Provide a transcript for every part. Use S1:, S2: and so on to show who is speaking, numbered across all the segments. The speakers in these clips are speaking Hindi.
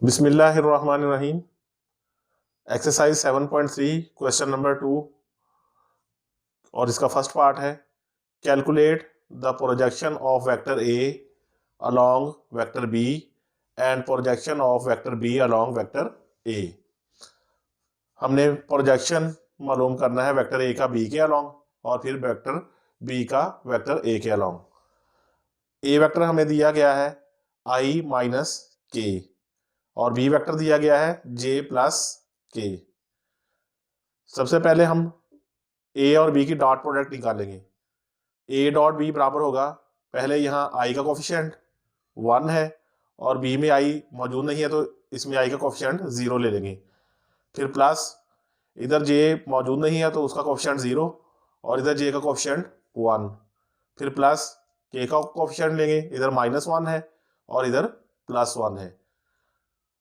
S1: बिस्मिल्लाहिर्रहमानिर्रहीम। एक्सरसाइज 7.3 क्वेश्चन नंबर 2 और इसका फर्स्ट पार्ट है calculate the projection of vector A along vector B and projection of vector B along vector A. हमने प्रोजेक्शन मालूम करना है वेक्टर ए का बी के अलोंग और फिर वेक्टर बी का वेक्टर ए के अलोंग। ए वेक्टर हमें दिया गया है आई माइनस के और बी वेक्टर दिया गया है जे प्लस के। सबसे पहले हम ए और बी की डॉट प्रोडक्ट निकालेंगे। ए डॉट बी बराबर होगा, पहले यहाँ आई का कोफिशिएंट 1 है और बी में आई मौजूद नहीं है तो इसमें आई का कोफिशिएंट 0 ले लेंगे। फिर प्लस इधर जे मौजूद नहीं है तो उसका कोफिशिएंट 0 और इधर जे का कोफिशिएंट 1। फिर प्लस के का कोफिशिएंट लेंगे, इधर -1 है और इधर +1 है।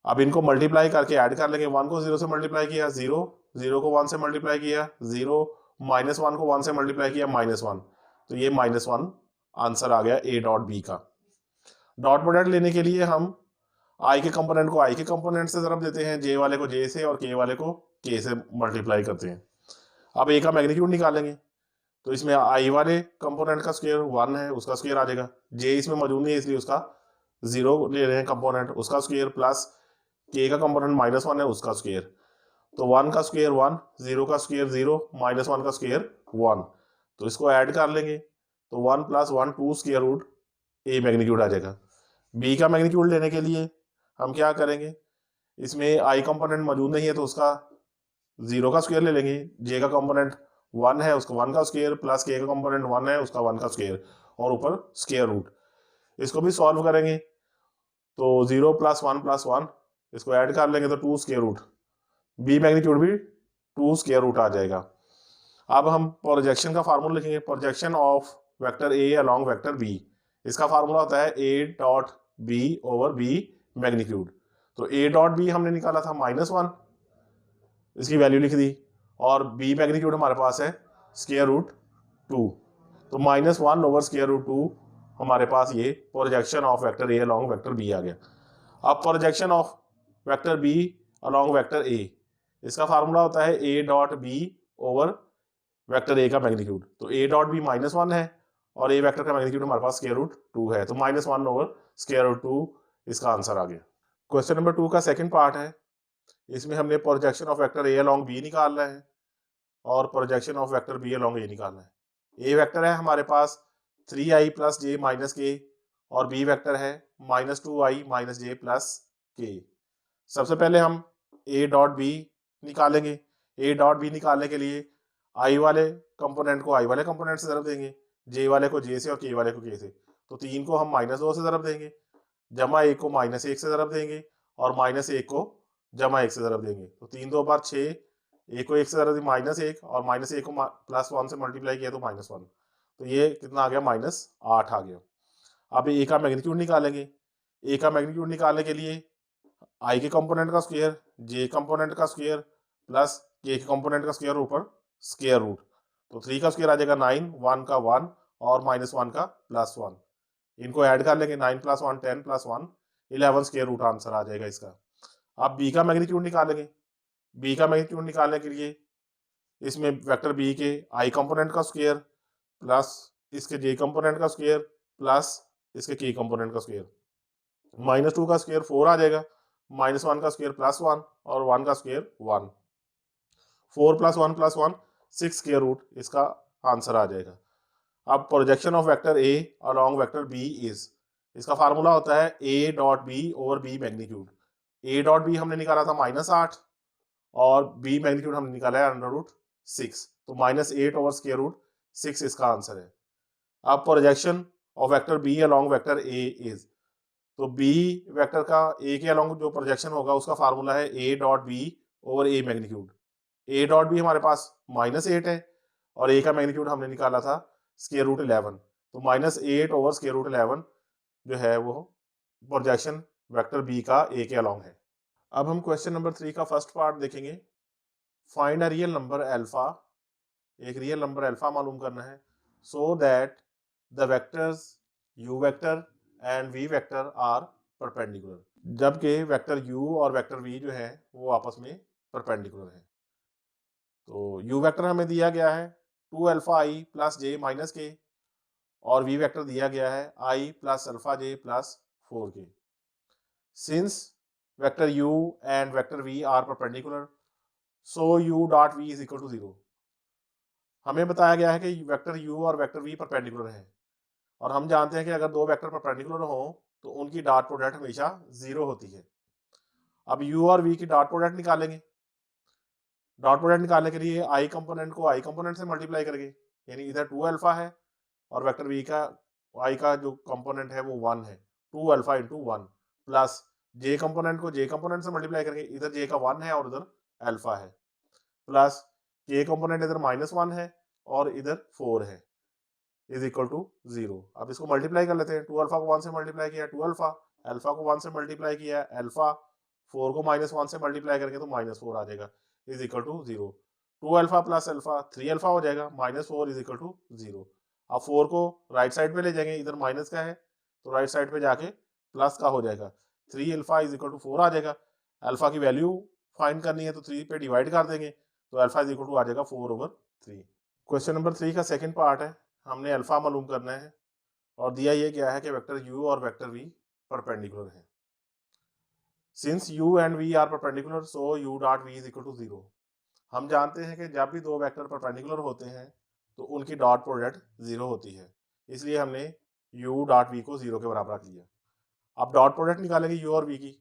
S1: अब इनको मल्टीप्लाई करके ऐड कर लेंगे। 1 को 0 से मल्टीप्लाई किया 0, 0 को 1 से मल्टीप्लाई किया 0, -1 को 1 से मल्टीप्लाई किया -1, तो ये -1 आंसर आ गया ए डॉट बी का। डॉट प्रोडक्ट लेने के लिए हम आई के कंपोनेंट को आई के कंपोनेंट से ज़रब देते हैं, जे वाले को जे से और के वाले को के से मल्टीप्लाई करते हैं। अब ए का मैग्नीट्यूड निकालेंगे तो इसमें आई वाले कंपोनेंट का स्क्वायर 1 है, उसका स्क्वायर आ जाएगा। जे इसमें मौजूद नहीं है इसलिए उसका 0 ले रहे हैं कंपोनेंट, उसका स्क्वायर प्लस के का कंपोनेंट -1 है उसका स्क्वायर, तो 1 का स्क्वायर 1, 0 का स्क्वायर 0, -1 का स्क्वायर 1, तो इसको ऐड कर लेंगे तो 1 + 1 2 स्क्वायर रूट ए मैग्नीट्यूड आ जाएगा। बी का मैग्नीट्यूड लेने के लिए हम क्या करेंगे, इसमें आई कंपोनेंट मौजूद नहीं है तो उसका 0 का स्क्वायर ले लेंगे। जे का कंपोनेंट 1 है उसका 1 का स्क्वायर प्लस के का कंपोनेंट 1 है उसका 1 का स्क्वायर और ऊपर स्क्वायर रूट। इसको भी सॉल्व करेंगे तो 0 + 1 + 1 इसको ऐड कर लेंगे तो 2 स्क्वायर रूट, बी मैग्नीट्यूड भी 2 स्क्वायर रूट आ जाएगा। अब हम प्रोजेक्शन का फार्मूला लिखेंगे, projection of vector A along vector B. इसका फार्मूला होता है A dot B over B magnitude. तो ए डॉट बी हमने निकाला था -1, इसकी वैल्यू लिख दी और बी मैग्नीट्यूड हमारे पास है स्क्वायर रूट 2, तो -1 ओवर स्क्वायर रूट 2 हमारे पास ये projection of vector A along vector B आ गया। अब projection of vector B along vector A, इसका फार्मूला होता है A dot B over vector A का मैग्नीट्यूड। तो ए डॉट बी -1 है और ए वेक्टर का मैग्नीट्यूड हमारे पास स्क्वायर रूट 2 है, तो -1 ओवर स्क्वायर रूट 2 इसका आंसर आ गया। क्वेश्चन नंबर 2 का सेकंड पार्ट है, इसमें हमने projection of vector A along B निकालना है और projection of vector B along A निकालना है। ए वेक्टर है हमारे पास 3i + j - k और बी वेक्टर है -2i - j + k। सबसे पहले हम ए डॉट बी निकालेंगे। ए डॉट बी निकालने के लिए आई वाले कंपोनेंट को आई वाले कंपोनेंट से ज़रब देंगे, जे वाले को जे से और के वाले को के से, तो 3 को हम -2 से ज़रब देंगे, जमा 1 को -1 से ज़रब देंगे और -1 को जमा 1 से ज़रब देंगे, तो 3 2 बार 6, 1 को 1 से ज़रब दी -1 और -1 को +1 से मल्टीप्लाई किया तो -1, तो ये कितना आ गया -8 आ गया। अब ए का मैग्नीट्यूड निकालेंगे। ए का मैग्नीट्यूड निकालने के लिए आई के कंपोनेंट का स्क्वायर, जे कंपोनेंट का स्क्वायर प्लस के कंपोनेंट का स्क्वायर ऊपर स्क्वायर रूट, तो 3 का स्क्वायर आ जाएगा 9, 1 का 1 और -1 का +1, इनको ऐड कर लेंगे 9 + 1 10 + 1 11 स्क्वायर रूट आंसर आ जाएगा इसका। अब बी का मैग्नीट्यूड निकालेंगे। बी का मैग्नीट्यूड निकालने के लिए इसमें वेक्टर बी के आई कंपोनेंट का स्क्वायर प्लस इसके जे कंपोनेंट का स्क्वायर प्लस इसके के कंपोनेंट का स्क्वायर, -2 का स्क्वायर 4 आ जाएगा, -1 का स्क्वायर +1 और 1 का स्क्वायर 1, 4 + 1 + 1 6 स्क्वायर रूट इसका आंसर आ जाएगा। अब projection of vector A along vector B is, इसका फार्मूला होता है A dot B over B magnitude. A dot B हमने निकाला था -8 और बी मैग्नीट्यूड हमने निकाला है √6, तो -8 ओवर स्क्वायर रूट 6 इसका आंसर है। अब projection of vector B along vector A is, तो बी वेक्टर का ए के अलोंग जो प्रोजेक्शन होगा उसका फार्मूला है A dot B over A magnitude. A dot B हमारे पास -8 है और ए का मैग्नीट्यूड हमने निकाला था स्क्वायर रूट 11, तो -8 ओवर स्क्वायर रूट 11 जो है वो प्रोजेक्शन वेक्टर बी का ए के अलोंग है। अब हम क्वेश्चन नंबर 3 का फर्स्ट पार्ट देखेंगे। Find a real number alpha, एक रियल नंबर अल्फा मालूम करना है, so that the vectors u vector and v vector are perpendicular. जबकि वेक्टर u और वेक्टर v जो है वो आपस में परपेंडिकुलर है। तो u वेक्टर हमें दिया गया है 2 alpha i plus j minus k, और v वेक्टर दिया गया है i plus alpha j plus 4k। Since vector u and vector v are perpendicular, so u dot v is equal to 0। हमें बताया गया है कि वेक्टर u और वेक्टर v परपेंडिकुलर हैं, और हम जानते हैं कि अगर दो वेक्टर परपेंडिकुलर हो तो उनकी डॉट प्रोडक्ट हमेशा 0 होती है। अब u और v की डॉट प्रोडक्ट निकालेंगे। डॉट प्रोडक्ट निकालने के लिए i कंपोनेंट को i कंपोनेंट से मल्टीप्लाई करेंगे, यानी इधर 2 अल्फा है और वेक्टर v का i का जो कंपोनेंट है वो 1 है, 2 alpha into 1, plus j component को j कंपोनेंट से मल्टीप्लाई करेंगे, इधर j का 1 है और उधर अल्फा है, प्लस k कंपोनेंट इधर -1 है और इधर 4 है, इज इक्वल टू 0। अब इसको मल्टीप्लाई कर लेते हैं। 2 अल्फा को 1 से मल्टीप्लाई किया 2 अल्फा, अल्फा को 1 से मल्टीप्लाई किया अल्फा, 4 को -1 से मल्टीप्लाई करेंगे तो -4 आ जाएगा, is equal to 0। 2 alpha plus alpha 3 alpha हो जाएगा, -4 इज इक्वल टू 0। अब 4 को राइट साइड पे ले जाएंगे, इधर माइनस का है तो राइट साइड पे जाके प्लस का हो जाएगा, 3 अल्फा इज इक्वल टू 4 आ जाएगा। अल्फा की वैल्यू फाइंड करनी है तो 3 पे डिवाइड कर देंगे तो अल्फा इज इक्वल टू आ जाएगा 4/3। क्वेश्चन नंबर 3 का सेकंड पार्ट है। हमने अल्फा मालूम करना है और दिया ये गया है कि वेक्टर u और वेक्टर v परपेंडिकुलर है। Since u and v are perpendicular, so u dot v is equal to 0। हम जानते हैं कि जब भी दो वेक्टर परपेंडिकुलर होते हैं तो उनकी डॉट प्रोडक्ट 0 होती है, इसलिए हमने u डॉट v को 0 के बराबर रख लिया। अब डॉट प्रोडक्ट निकालेंगे u और v की।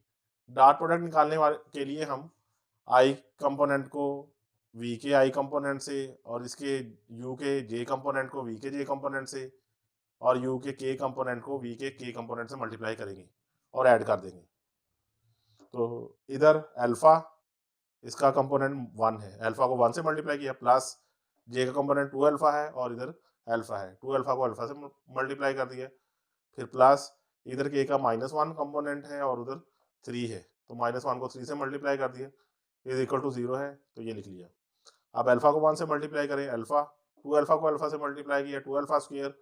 S1: डॉट प्रोडक्ट निकालने के लिए हम i कंपोनेंट को v के i कंपोनेंट से और इसके u के j कंपोनेंट को v के j कंपोनेंट से और u के k कंपोनेंट को v के k कंपोनेंट से मल्टीप्लाई करेंगे और ऐड कर देंगे। तो इधर अल्फा इसका कंपोनेंट 1 है, अल्फा को 1 से मल्टीप्लाई किया, प्लस j का कंपोनेंट 2 अल्फा है और इधर अल्फा है, 2 अल्फा को अल्फा से मल्टीप्लाई कर दिया, फिर प्लस इधर k का -1 कंपोनेंट है और उधर 3 है तो -1 को 3 से मल्टीप्लाई कर दिया, इज इक्वल टू 0 है तो ये लिख लिया। अब अल्फा को 1 से मल्टीप्लाई करें, अल्फा 2 अल्फा को अल्फा से मल्टीप्लाई किया 2 अल्फा स्क्वायर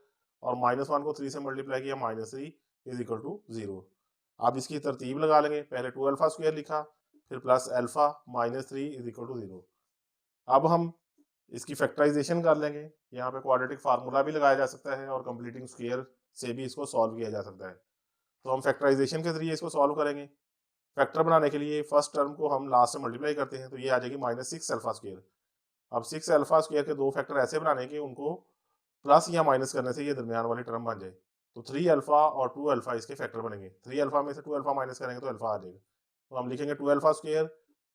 S1: और -1 को 3 से मल्टीप्लाई किया -3 इज इक्वल टू 0। अब इसकी तरतीब लगा लेंगे, पहले 2 अल्फा स्क्वायर लिखा फिर plus alpha -3 is equal to 0। अब हम इसकी फैक्टराइजेशन कर लेंगे, यहाँ पे क्वाड्रेटिक फार्मूला भी लगाया जा सकता है और कंप्लीटिंग स्क्वायर से भी इसको सॉल्व किया जा सकता है। तो हम फैक्टराइजेशन के जरिए इसको सॉल्व करेंगे। फैक्टर बनाने के लिए फर्स्ट टर्म को हम लास्ट से मल्टीप्लाई करते हैं तो ये आ जाएगी -6 अल्फा स्क्वायर। अब 6 अल्फा स्क्वायर के दो फैक्टर ऐसे बनाने के उनको प्लस या माइनस करने से ये दरमियान वाली टर्म बन जाए, तो 3 अल्फा और 2 अल्फा इसके फैक्टर बनेंगे। 3 अल्फा में से 2 अल्फा माइनस करेंगे तो अल्फा आ जाएगा, तो हम लिखेंगे 2 अल्फा स्क्वायर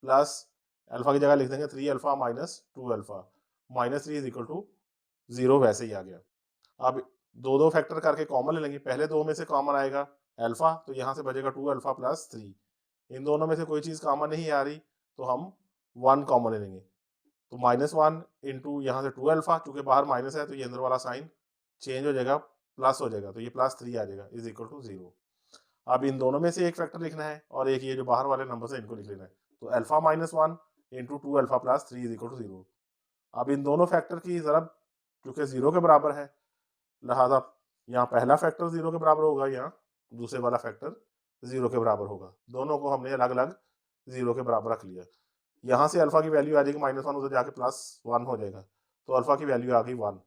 S1: प्लस अल्फा की जगह लिख देंगे 3 alpha minus 2 alpha, -3 is equal to 0 वैसे ही आ गया। अब दो दो फैक्टर करके कॉमन ले लेंगे, पहले दो में से कॉमन आएगा अल्फा तो यहाँ से बचेगा 2 अल्फा प्लस 3, इन दोनों में से कोई चीज़ कॉमन नहीं आ रही तो हम 1 कॉमन ले लेंगे, तो -1 इंटू यहाँ से 2 अल्फा, चूंकि बाहर माइनस है तो ये अंदर वाला साइन चेंज हो जाएगा, प्लस हो जाएगा तो ये +3 आ जाएगा इज इक्वल टू 0। अब इन दोनों में से एक फैक्टर लिखना है और एक ये जो बाहर वाले नंबर है इनको लिख लेना है, तो alpha -1 into 2 alpha plus 3 is equal to 0। अब इन दोनों फैक्टर की ज़रब चूंकि 0 के बराबर है, लिहाजा यहाँ पहला फैक्टर 0 के बराबर होगा, यहाँ दूसरे वाला फैक्टर 0 के बराबर होगा। दोनों को हमने अलग अलग 0 के बराबर रख लिया। यहाँ से अल्फा की वैल्यू आ जाएगी -1, उधर जाके +1 हो जाएगा तो अल्फा की वैल्यू आ गई 1।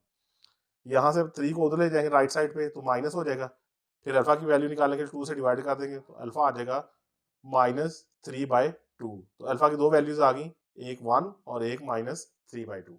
S1: यहाँ से 3 को उधर ले जाएंगे राइट साइड पे तो माइनस हो जाएगा, फिर अल्फा की वैल्यू निकालने के 2 से डिवाइड कर देंगे तो अल्फा आ जाएगा -3/2। तो अल्फा की दो वैल्यूज आ गई, एक 1 और एक -3/2।